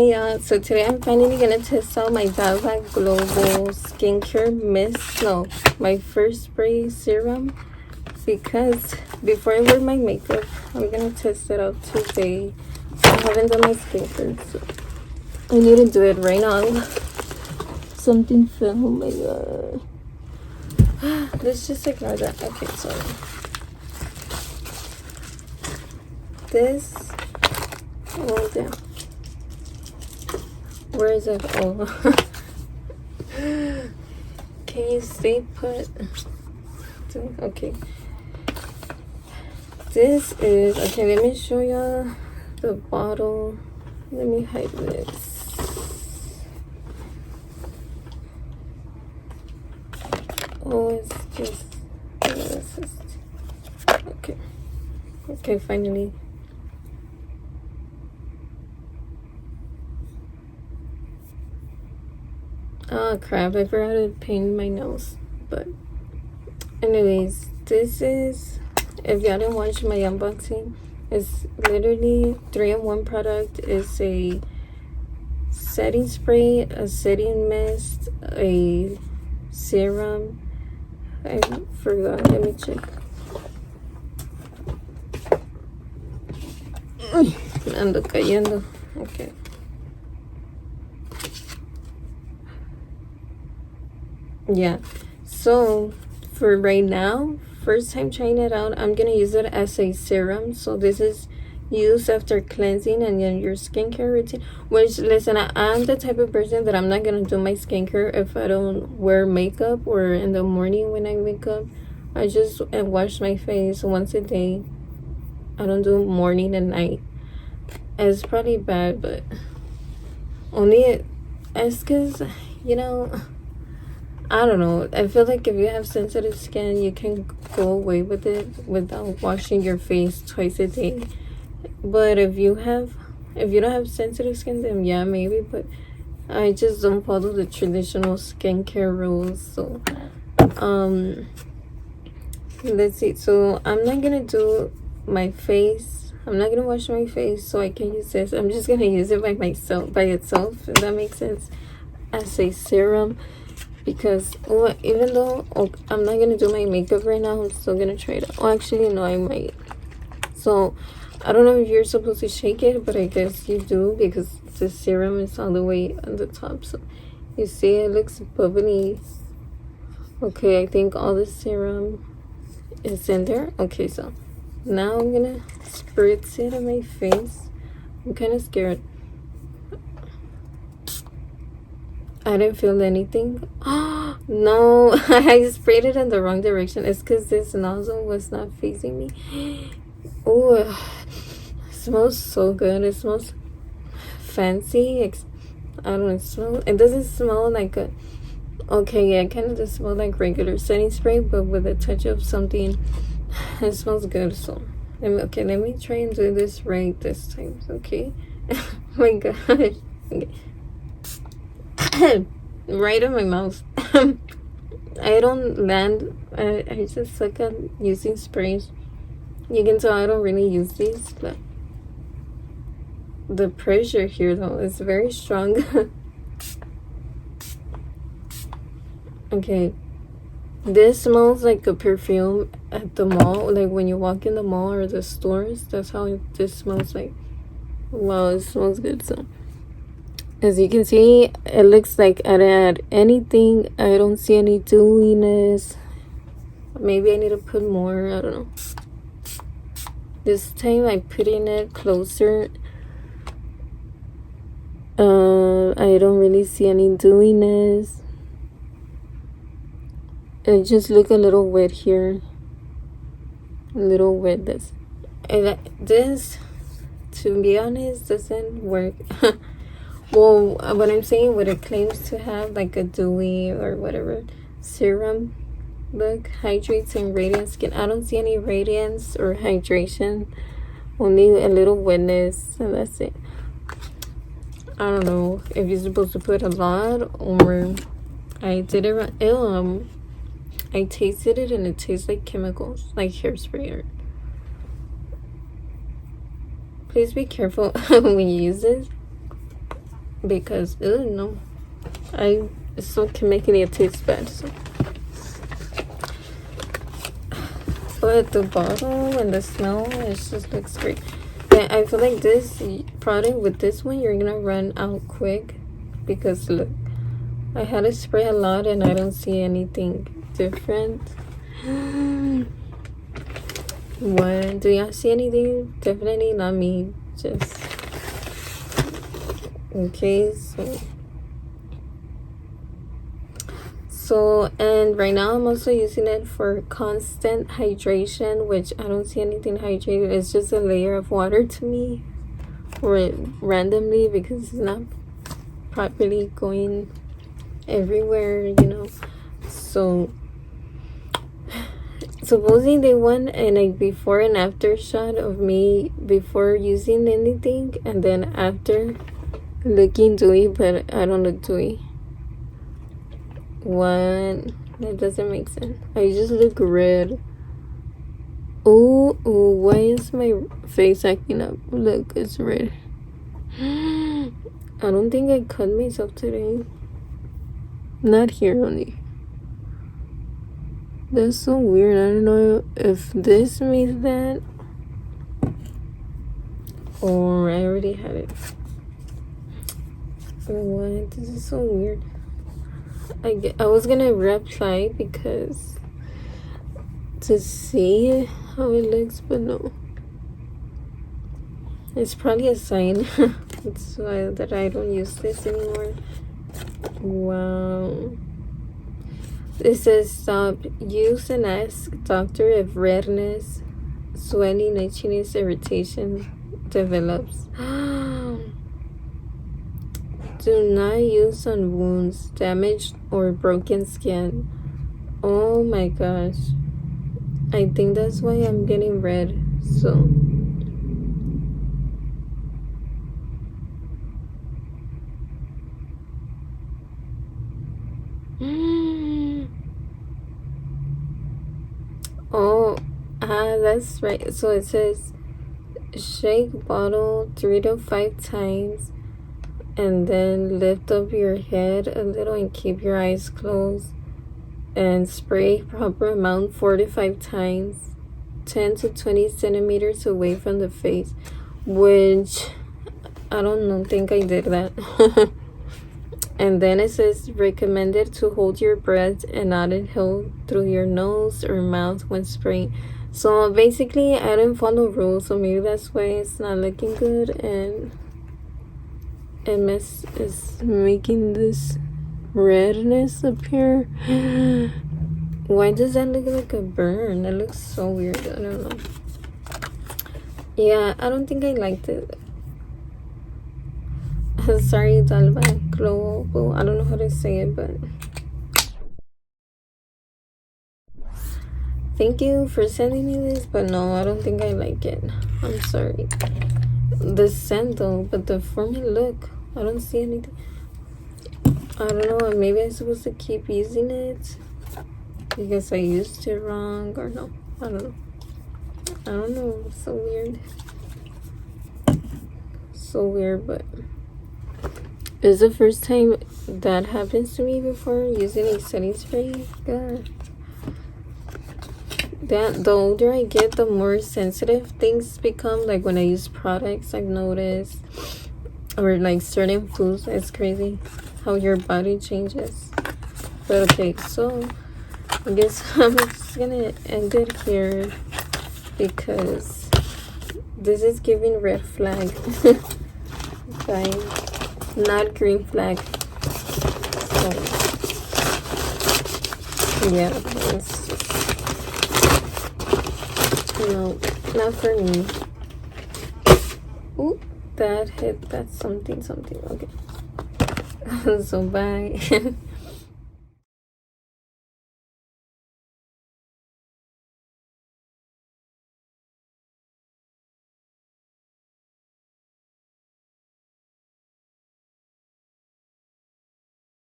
Hey y'all, so today I'm finally gonna test out my Dalba Global Skincare Mist, no, my first spray serum, because before I wear my makeup, I'm gonna test it out today. I haven't done my skincare, so I need to do it right now. Something fell, oh my god. Let's just ignore that. Okay, sorry. This, oh damn. Where is it? Oh. Can you stay put? Okay. This is, okay, let me show y'all the bottle. Let me hide this. Oh, it's just, okay. Okay, finally. Oh crap, I forgot to paint my nose. But anyways, this is, if y'all didn't watch my unboxing, it's literally 3-in-1 product. It's a setting spray, a setting mist, a serum. I forgot, let me check. Me ando cayendo. Okay. Yeah, so for right now, first time trying it out, I'm gonna use it as a serum. So this is used after cleansing and then your skincare routine, which, listen, I'm the type of person that I'm not gonna do my skincare if I don't wear makeup, or in the morning when I wake up. I just wash my face once a day. I don't do morning and night. It's probably bad, but only it's because, you know, I don't know. I feel like if you have sensitive skin, you can go away with it without washing your face twice a day. But if you don't have sensitive skin, then yeah, maybe. But I just don't follow the traditional skincare rules. So, let's see. So I'm not gonna do my face. I'm not gonna wash my face so I can use this. I'm just gonna use it by itself. If that makes sense, as a serum. Because even though I'm not gonna do my makeup right now, I'm still gonna try it. Oh, actually no, I might. So I don't know if you're supposed to shake it, but I guess you do, because the serum is all the way on the top. So you see it looks bubbly. Okay, I think all the serum is in there. Okay, so now I'm gonna spritz it on my face. I'm kind of scared. I didn't feel anything. Oh no, I sprayed it in the wrong direction. It's because this nozzle was not facing me. Oh, it smells so good. It smells fancy. I don't know, it doesn't smell like a, okay, yeah, it kind of does smell like regular setting spray, but with a touch of something. It smells good. So let me try and do this right this time. Okay. Oh my gosh. Okay. Right in my mouth. I don't land. I just suck at using sprays. You can tell I don't really use these, but the pressure here though is very strong. Okay, this smells like a perfume at the mall, like when you walk in the mall or the stores. That's how this smells like. Wow, it smells good. So as you can see, it looks like I didn't add anything. I don't see any dewiness. Maybe I need to put more. I don't know. This time I'm putting it closer. I don't really see any dewiness. It just look a little wet here. A little wet. This, to be honest, doesn't work. Well, what I'm saying, what it claims to have, like a dewy or whatever serum look, hydrates and radiant skin. I don't see any radiance or hydration, only a little wetness, and that's it. I don't know if you're supposed to put a lot, or I did it. I tasted it and it tastes like chemicals, like hairspray. Please be careful when you use this. because no, I still can making it taste bad. So. But the bottle and the smell, it just looks great. And I feel like this product with this one, you're gonna run out quick because look, I had to spray a lot and I don't see anything different. What? Do y'all see anything? Definitely not me. Just okay. So, and right now I'm also using it for constant hydration, which I don't see anything hydrated. It's just a layer of water to me, or randomly, because it's not properly going everywhere, you know. So supposedly they want a before and after shot of me before using anything, and then after looking dewy, but I don't look dewy. What? That doesn't make sense. I just look red. Oh, why is my face acting up? Look, it's red. I don't think I cut myself today. Not here only. That's so weird. I don't know if this made that or I already had it. What? This is so weird. I was gonna reapply because to see how it looks, but no. It's probably a sign. It's why that I don't use this anymore. Wow. It says stop. Use and ask doctor if redness, swelling, itchiness, irritation develops. Do not use on wounds, damaged or broken skin. Oh my gosh. I think that's why I'm getting red. So that's right. So it says shake bottle 3 to 5 times and then lift up your head a little and keep your eyes closed and spray proper amount 4 to 5 times 10 to 20 centimeters away from the face, which I don't think I did that. And then it says recommended to hold your breath and not inhale through your nose or mouth when spraying. So basically I didn't follow rules, so maybe that's why it's not looking good, and MS is making this redness appear. Why does that look like a burn? That looks so weird. I don't know. Yeah, I don't think I liked it. Sorry, Dalba, global. I don't know how to say it, but thank you for sending me this, but no, I don't think I like it. I'm sorry. The scent though, but the formula, look, I don't see anything. I don't know, maybe I'm supposed to keep using it because I used it wrong, or no, I don't know. It's so weird. So weird, but it's the first time that happens to me before using a setting spray. God. The older I get, the more sensitive things become. Like when I use products, I've noticed, or like certain foods. It's crazy how your body changes. But okay, so I guess I'm just gonna end it here because this is giving red flag. Fine, not green flag. So yeah, it's just, no, not for me. Ooh, that hit. That's something. Okay. So bye.